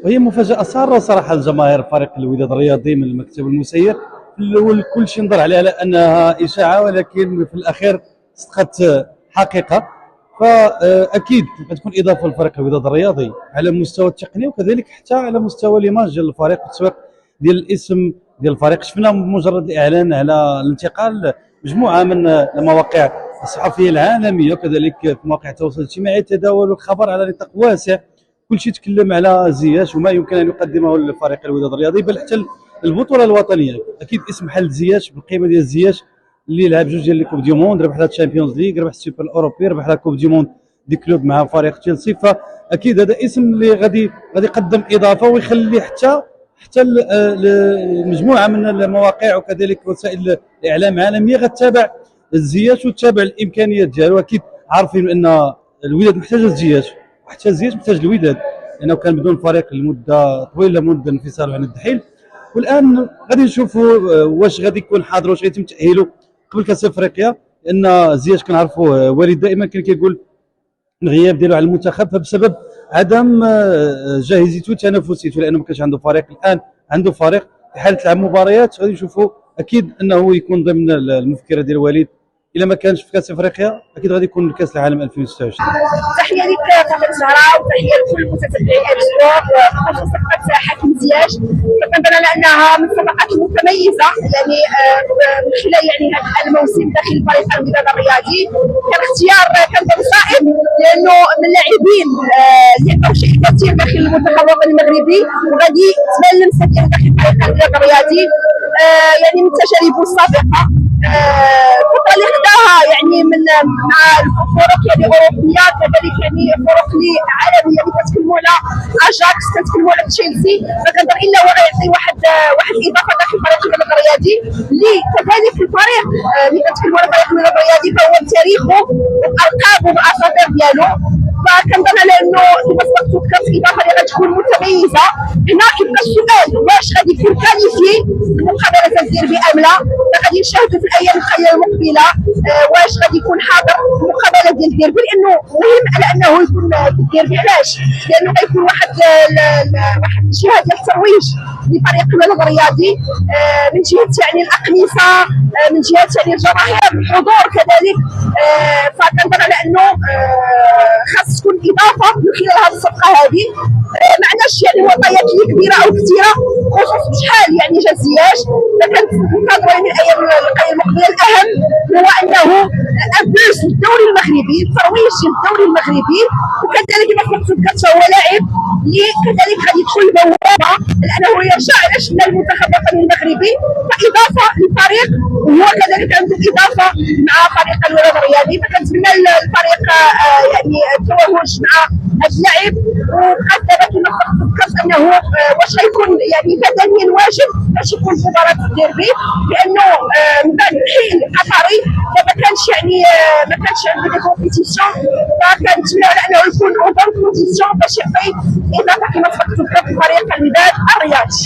وهي مفاجاه ساره صراحه لجماهير فريق الوداد الرياضي من المكتب المسير. في الاول كل شيء نظر عليه على انها اشاعه، ولكن في الاخير صدقت حقيقه. فاكيد غتكون اضافه لفريق الوداد الرياضي على المستوى التقني، وكذلك حتى على مستوى ليماج ديال الفريق والتسويق ديال الاسم ديال الفريق. شفنا مجرد الاعلان على الانتقال مجموعه من المواقع الصحفيه العالميه وكذلك في مواقع التواصل الاجتماعي تداولوا الخبر على نطاق واسع. كل شيء تكلم على زياش وما يمكن ان يقدمه لفريق الوداد الرياضي، بل حتى البطوله الوطنيه. اكيد اسم بحال زياش بالقيمه ديال زياش اللي لعب جوج ديال لي كوب دي موند، ربح لا تشامبيونز ليغ، ربح السوبر الاوروبي، ربح لا كوب دي موند دي كلوب مع فريق تشيلسي. فاكيد هذا اسم اللي غادي يقدم اضافه ويخلي حتى مجموعه من المواقع وكذلك وسائل الاعلام العالميه غتتابع زياش وتتابع الامكانيات ديالو. اكيد عارفين ان الوداد محتاج زياش وحتى زياش محتاج الوداد، لانه كان بدون فريق لمده طويله منذ انفصاله عن الدحيل. والان غادي نشوفوا واش غادي يكون حاضر، واش غيتم تاهيله قبل كاس افريقيا. لان زياش كنعرفوا والد دائما كان كيقول الغياب ديالو على المنتخب فبسبب عدم جاهزيته وتنافسيته، لانه ما كانش عنده فريق. الان عنده فريق، في حاله لعب مباريات غادي نشوفوا اكيد انه يكون ضمن المفكره ديال الوالد. الا ما كانش في كاس افريقيا اكيد غادي يكون كاس العالم 2026. تحيه لك فاطمه زهراء وتحيه لكل متتبعي السبور بخصوص صفقه حكيم زياش. فكنظن على انها من الصفقات المتميزه يعني من خلال يعني هذا الموسم داخل فريق الوداد الرياضي. كان اختيار كان صائب، لانه من اللاعبين اللي عندهم شيء كثير داخل المنتخب الوطني المغربي وغادي تبان لمسه ديالو داخل فريق الوداد الرياضي. يعني من تجاربه السابقه الفتره اللي خداها يعني مع الفرق يعني اوروبيه، كذلك يعني فرق اللي عالميه اللي كتكلموا على اجاكس، كتكلموا على تشيلسي. فكنظن الا هو غيعطي واحد الاضافه داخل فريق الوداد الرياضي اللي كذلك الفريق اللي كتكلموا على فريق الوداد الرياضي فهو بتاريخه وبالقابه وبالاساطير ديالو. فكنظن على انه كما سبقت كانت الاضافه اللي غتكون متميزه. هنا كيبقى السؤال واش غادي يكون كاليفي المقابله الديربي ام لا. فغادي نشاهدوا في الايام القليله المقبله واش غادي يكون حاضر المقابله ديال الديربي، لانه مهم على انه يكون في الديربي. علاش؟ لانه غيكون واحد الجهه ديال الترويج لفريق الوداد الرياضي من جهه يعني الاقمصه، من جهه يعني الجماهير الحضور كذلك. فكنظن على انه خاص تكون اضافه من خلال هذه الصفقه هذه. معناش يعني وضعيات اللي كبيره او كثيره خصوص بشحال يعني جا زياش. فكانت منتظره من الايام القليله المقبله. الاهم هو انه ابرز الدوري المغربي، الترويج للدوري المغربي، وكذلك كما قلت هو لاعب اللي كذلك غادي يدخل البوابه لانه يرجع علاش للمنتخب الوطني المغربي كاضافه للفريق، وهو كذلك عنده اضافه مع فريق الوداد الرياضي. فكنتمنى الفريق يعني التوهج مع هذا اللاعب. وبقات دابا كما ذكرت انه واش غيكون يعني بدنيا واجب باش يكون في مباراه الديربي، لانه من بعد الحيل القطري ما كانش يعني ما كانش عنده دي كومبيتيسيون. فكنتمنى على انه يكون اون بون كونديسيون باش يعطي اضافه كما ذكرت في فريق الوداد الرياضي.